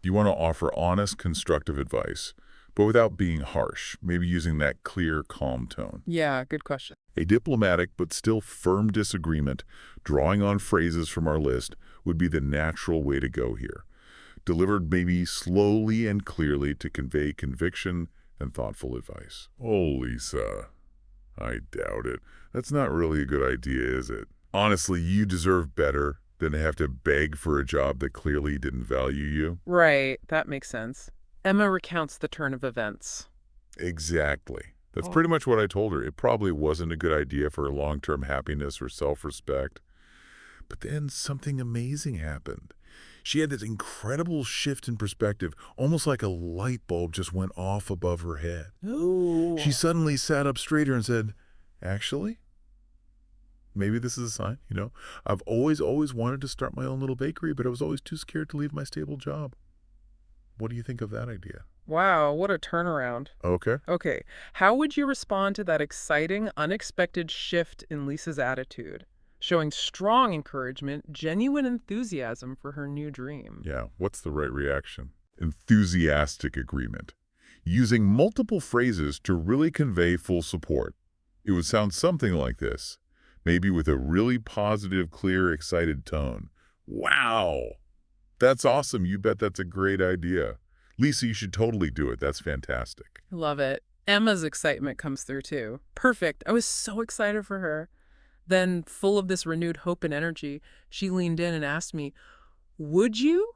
You want to offer honest, constructive advice, but without being harsh, maybe using that clear, calm tone. Yeah, good question. A diplomatic but still firm disagreement, drawing on phrases from our list, would be the natural way to go here. Delivered maybe slowly and clearly to convey conviction and thoughtful advice. Oh, Lisa, I doubt it. That's not really a good idea, is it? Honestly, you deserve better than to have to beg for a job that clearly didn't value you. Right, that makes sense. Emma recounts the turn of events. Exactly. That's Oh. pretty much what I told her. It probably wasn't a good idea for her long-term happiness or self-respect. But then something amazing happened. She had this incredible shift in perspective, almost like a light bulb just went off above her head. Ooh. She suddenly sat up straighter and said, "Actually, maybe this is a sign, I've always wanted to start my own little bakery, but I was always too scared to leave my stable job. What do you think of that idea?" Wow, what a turnaround. Okay. Okay, how would you respond to that exciting, unexpected shift in Lisa's attitude, showing strong encouragement, genuine enthusiasm for her new dream? Yeah, what's the right reaction? Enthusiastic agreement. Using multiple phrases to really convey full support. It would sound something like this, maybe with a really positive, clear, excited tone. "Wow! That's awesome. You bet that's a great idea. Lisa, you should totally do it. That's fantastic." Love it. Emma's excitement comes through too. Perfect. I was so excited for her. Then, full of this renewed hope and energy, she leaned in and asked me, Would you?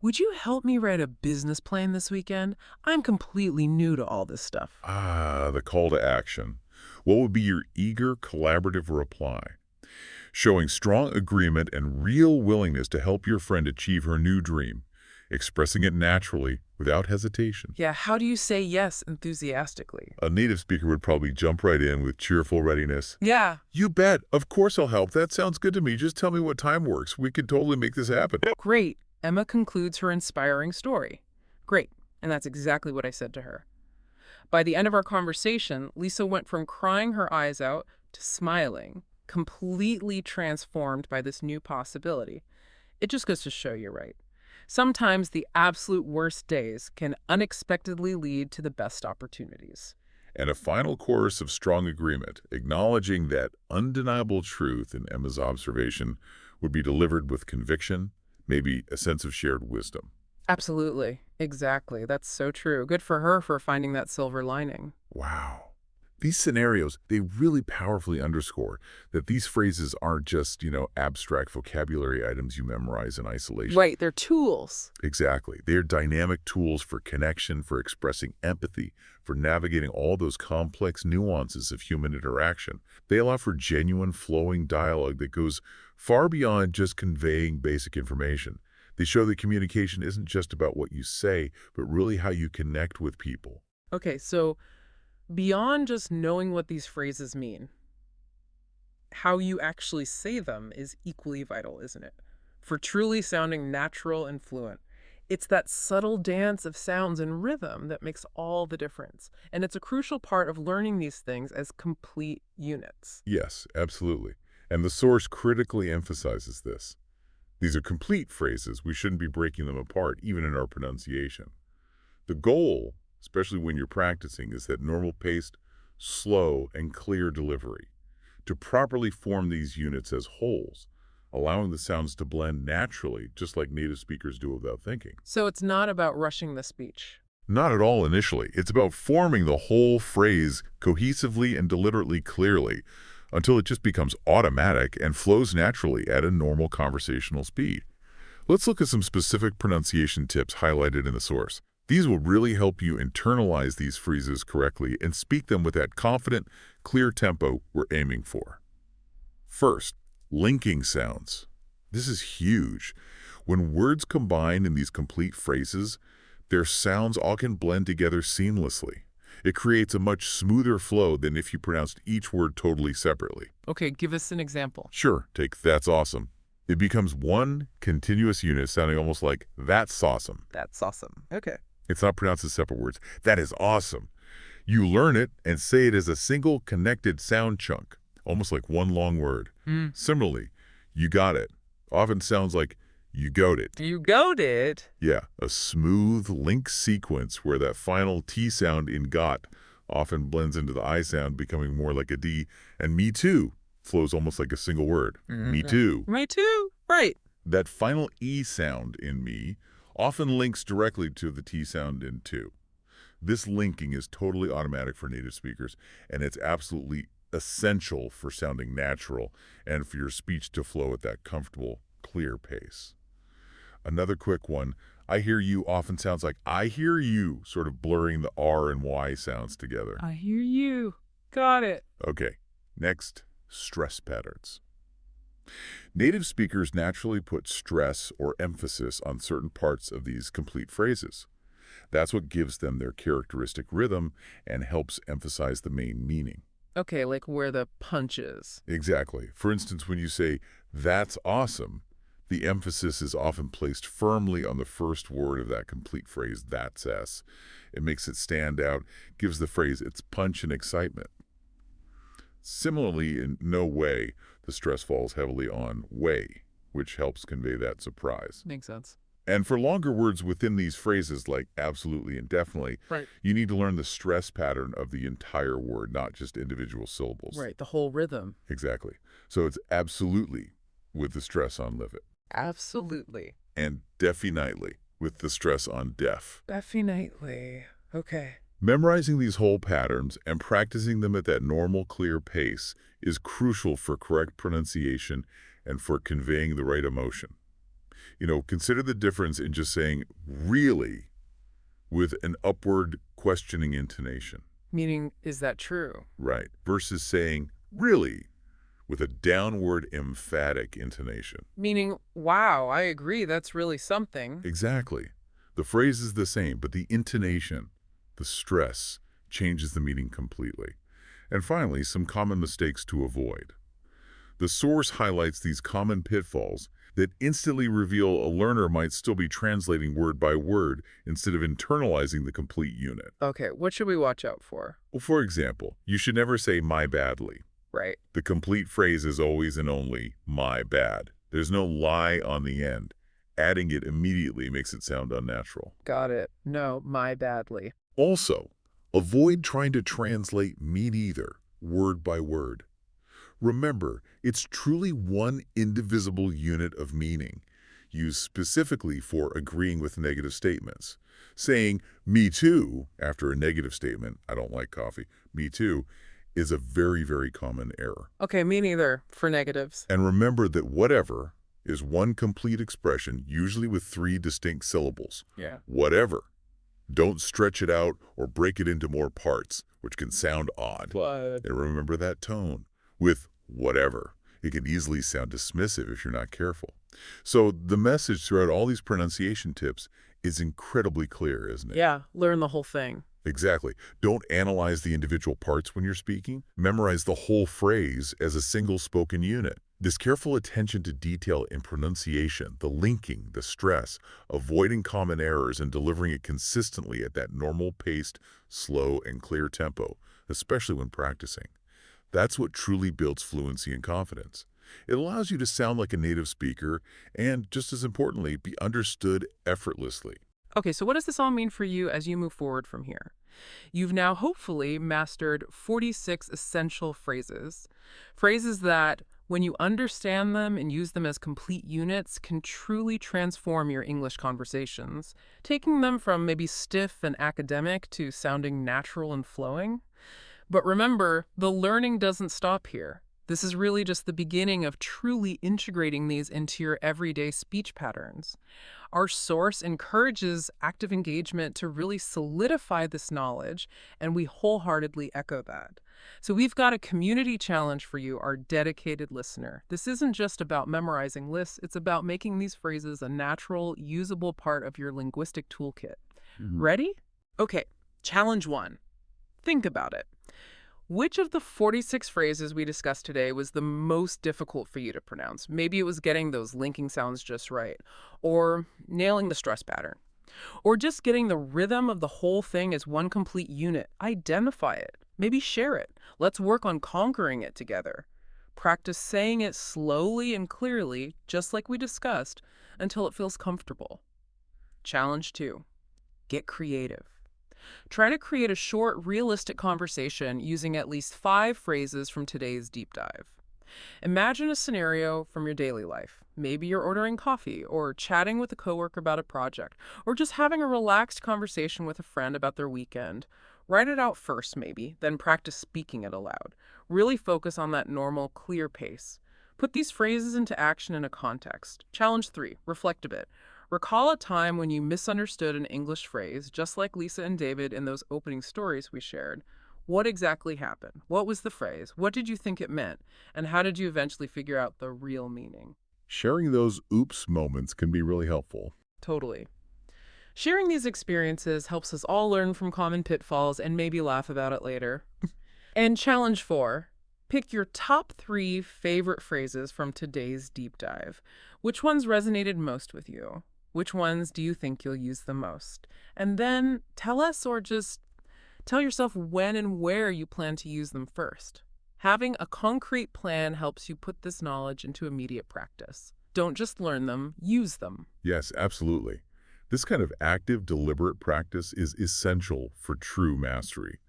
Would you help me write a business plan this weekend? I'm completely new to all this stuff. Ah, the call to action. What would be your eager, collaborative reply? Showing strong agreement and real willingness to help your friend achieve her new dream, expressing it naturally, without hesitation. Yeah, how do you say yes enthusiastically? A native speaker would probably jump right in with cheerful readiness. Yeah. "You bet. Of course I'll help. That sounds good to me. Just tell me what time works. We could totally make this happen." Great. Emma concludes her inspiring story. Great. And that's exactly what I said to her. By the end of our conversation, Lisa went from crying her eyes out to smiling, completely transformed by this new possibility. It just goes to show you, right? Sometimes the absolute worst days can unexpectedly lead to the best opportunities. And a final chorus of strong agreement, acknowledging that undeniable truth in Emma's observation would be delivered with conviction, maybe a sense of shared wisdom. Absolutely. Exactly. That's so true. Good for her for finding that silver lining. Wow. These scenarios, they really powerfully underscore that these phrases aren't just, abstract vocabulary items you memorize in isolation. Right. They're tools. Exactly. They're dynamic tools for connection, for expressing empathy, for navigating all those complex nuances of human interaction. They allow for genuine, flowing dialogue that goes far beyond just conveying basic information. They show that communication isn't just about what you say, but really how you connect with people. Okay, so beyond just knowing what these phrases mean, how you actually say them is equally vital, isn't it? For truly sounding natural and fluent. It's that subtle dance of sounds and rhythm that makes all the difference. And it's a crucial part of learning these things as complete units. Yes, absolutely. And the source critically emphasizes this. These are complete phrases. We shouldn't be breaking them apart, even in our pronunciation. The goal, especially when you're practicing, is that normal-paced, slow, and clear delivery. To properly form these units as wholes, allowing the sounds to blend naturally, just like native speakers do without thinking. So it's not about rushing the speech. Not at all initially. It's about forming the whole phrase cohesively and deliberately clearly until it just becomes automatic and flows naturally at a normal conversational speed. Let's look at some specific pronunciation tips highlighted in the source. These will really help you internalize these phrases correctly and speak them with that confident, clear tempo we're aiming for. First, linking sounds. This is huge. When words combine in these complete phrases, their sounds all can blend together seamlessly. It creates a much smoother flow than if you pronounced each word totally separately. Okay, give us an example. Sure, take "that's awesome." It becomes one continuous unit sounding almost like "that's awesome." That's awesome. Okay. It's not pronounced as separate words. That is awesome. You learn it and say it as a single connected sound chunk, almost like one long word. Mm. Similarly, "you got it" often sounds like "you goat it." You goaded. Yeah, a smooth link sequence where that final T sound in got often blends into the I sound, becoming more like a D, and "me too" flows almost like a single word. Me too. Me too. Right. That final E sound in me often links directly to the T sound in too. This linking is totally automatic for native speakers, and it's absolutely essential for sounding natural and for your speech to flow at that comfortable, clear pace. Another quick one, "I hear you" often sounds like "I hear you," sort of blurring the R and Y sounds together. I hear you. Got it. Okay, next, stress patterns. Native speakers naturally put stress or emphasis on certain parts of these complete phrases. That's what gives them their characteristic rhythm and helps emphasize the main meaning. Okay, like where the punch is. Exactly. For instance, when you say, "that's awesome," the emphasis is often placed firmly on the first word of that complete phrase, "that's S." It makes it stand out, gives the phrase its punch and excitement. Similarly, in "no way," the stress falls heavily on "way," which helps convey that surprise. Makes sense. And for longer words within these phrases, like absolutely and definitely, Right. you need to learn the stress pattern of the entire word, not just individual syllables. Right, the whole rhythm. Exactly. So it's absolutely with the stress on live it, Absolutely. and definitely with the stress on def. Definitely. Okay. Memorizing these whole patterns and practicing them at that normal, clear pace is crucial for correct pronunciation and for conveying the right emotion. Consider the difference in just saying "really" with an upward questioning intonation, Meaning, is that true? right, versus saying "really" with a downward emphatic intonation. Meaning, wow, I agree, that's really something. Exactly. The phrase is the same, but the intonation, the stress, changes the meaning completely. And finally, some common mistakes to avoid. The source highlights these common pitfalls that instantly reveal a learner might still be translating word by word instead of internalizing the complete unit. Okay, what should we watch out for? Well, for example, you should never say "my badly." Right. The complete phrase is always and only "my bad." There's no lie on the end. Adding it immediately makes it sound unnatural. Got it. No, my badly. Also, avoid trying to translate "me neither" word by word. Remember, it's truly one indivisible unit of meaning, used specifically for agreeing with negative statements. Saying "me too" after a negative statement, "I don't like coffee," "me too," is a very, very common error. Okay, me neither, for negatives. And remember that "whatever" is one complete expression, usually with 3 distinct syllables. Yeah. Whatever. Don't stretch it out or break it into more parts, which can sound odd. But And remember that tone. With "whatever," it can easily sound dismissive if you're not careful. So the message throughout all these pronunciation tips is incredibly clear, isn't it? Yeah, learn the whole thing. Exactly. Don't analyze the individual parts when you're speaking. Memorize the whole phrase as a single spoken unit. This careful attention to detail in pronunciation, the linking, the stress, avoiding common errors and delivering it consistently at that normal-paced, slow, and clear tempo, especially when practicing. That's what truly builds fluency and confidence. It allows you to sound like a native speaker and, just as importantly, be understood effortlessly. Okay, so what does this all mean for you as you move forward from here? You've now hopefully mastered 46 essential phrases. Phrases that, when you understand them and use them as complete units, can truly transform your English conversations, taking them from maybe stiff and academic to sounding natural and flowing. But remember, the learning doesn't stop here. This is really just the beginning of truly integrating these into your everyday speech patterns. Our source encourages active engagement to really solidify this knowledge, and we wholeheartedly echo that. So we've got a community challenge for you, our dedicated listener. This isn't just about memorizing lists, it's about making these phrases a natural, usable part of your linguistic toolkit. Mhm. Ready? Okay, challenge one. Think about it. Which of the 46 phrases we discussed today was the most difficult for you to pronounce? Maybe it was getting those linking sounds just right, or nailing the stress pattern, or just getting the rhythm of the whole thing as one complete unit. Identify it. Maybe share it. Let's work on conquering it together. Practice saying it slowly and clearly, just like we discussed, until it feels comfortable. Challenge two. Get creative. Try to create a short, realistic conversation using at least 5 phrases from today's deep dive. Imagine a scenario from your daily life. Maybe you're ordering coffee, or chatting with a coworker about a project, or just having a relaxed conversation with a friend about their weekend. Write it out first, maybe, then practice speaking it aloud. Really focus on that normal, clear pace. Put these phrases into action in a context. Challenge 3. Reflect a bit. Recall a time when you misunderstood an English phrase, just like Lisa and David in those opening stories we shared. What exactly happened? What was the phrase? What did you think it meant? And how did you eventually figure out the real meaning? Sharing those oops moments can be really helpful. Totally. Sharing these experiences helps us all learn from common pitfalls and maybe laugh about it later. And challenge 4. Pick your top 3 favorite phrases from today's deep dive. Which ones resonated most with you? Which ones do you think you'll use the most? And then tell us, or just tell yourself when and where you plan to use them first. Having a concrete plan helps you put this knowledge into immediate practice. Don't just learn them, use them. Yes, absolutely. This kind of active, deliberate practice is essential for true mastery.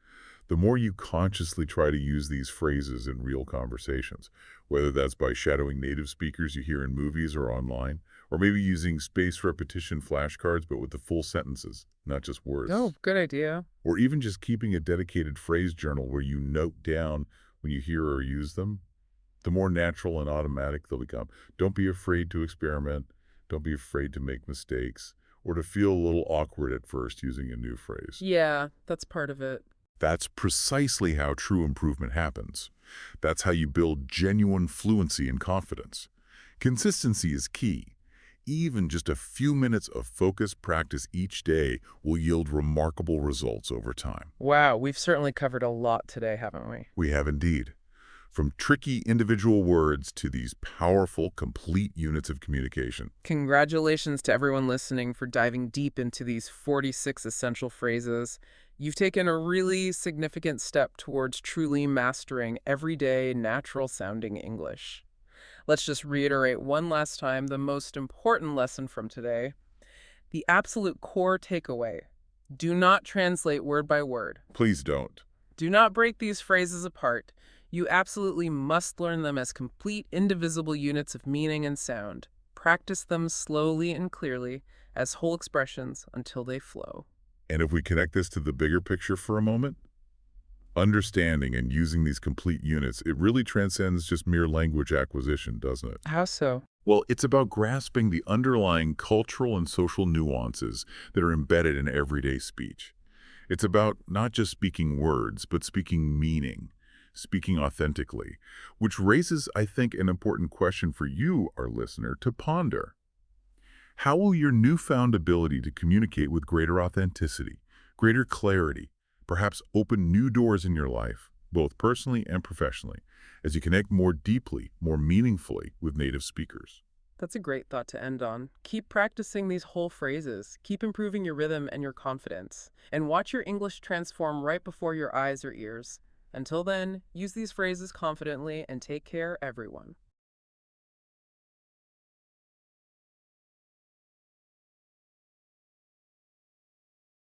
The more you consciously try to use these phrases in real conversations, whether that's by shadowing native speakers you hear in movies or online, or maybe using spaced repetition flashcards but with the full sentences, not just Oh, words, good idea. or even just keeping a dedicated phrase journal where you note down when you hear or use them, the more natural and automatic they'll become. Don't be afraid to experiment. Don't be afraid to make mistakes or to feel a little awkward at first using a new phrase. Yeah, that's part of it. That's precisely how true improvement happens. That's how you build genuine fluency and confidence. Consistency is key. Even just a few minutes of focused practice each day will yield remarkable results over time. Wow, we've certainly covered a lot today, haven't we? We have indeed. From tricky individual words to these powerful, complete units of communication. Congratulations to everyone listening for diving deep into these 46 essential phrases. You've taken a really significant step towards truly mastering everyday, natural-sounding English. Let's just reiterate one last time the most important lesson from today. The absolute core takeaway. Do not translate word by word. Please don't. Do not break these phrases apart. You absolutely must learn them as complete, indivisible units of meaning and sound. Practice them slowly and clearly as whole expressions until they flow. And if we connect this to the bigger picture for a moment, understanding and using these complete units, it really transcends just mere language acquisition, doesn't it? How so? Well, it's about grasping the underlying cultural and social nuances that are embedded in everyday speech. It's about not just speaking words, but speaking meaning, speaking authentically, which raises, I think, an important question for you, our listener, to ponder. How will your newfound ability to communicate with greater authenticity, greater clarity, perhaps open new doors in your life, both personally and professionally, as you connect more deeply, more meaningfully with native speakers? That's a great thought to end on. Keep practicing these whole phrases, keep improving your rhythm and your confidence, and watch your English transform right before your eyes or ears. Until then, use these phrases confidently and take care, everyone.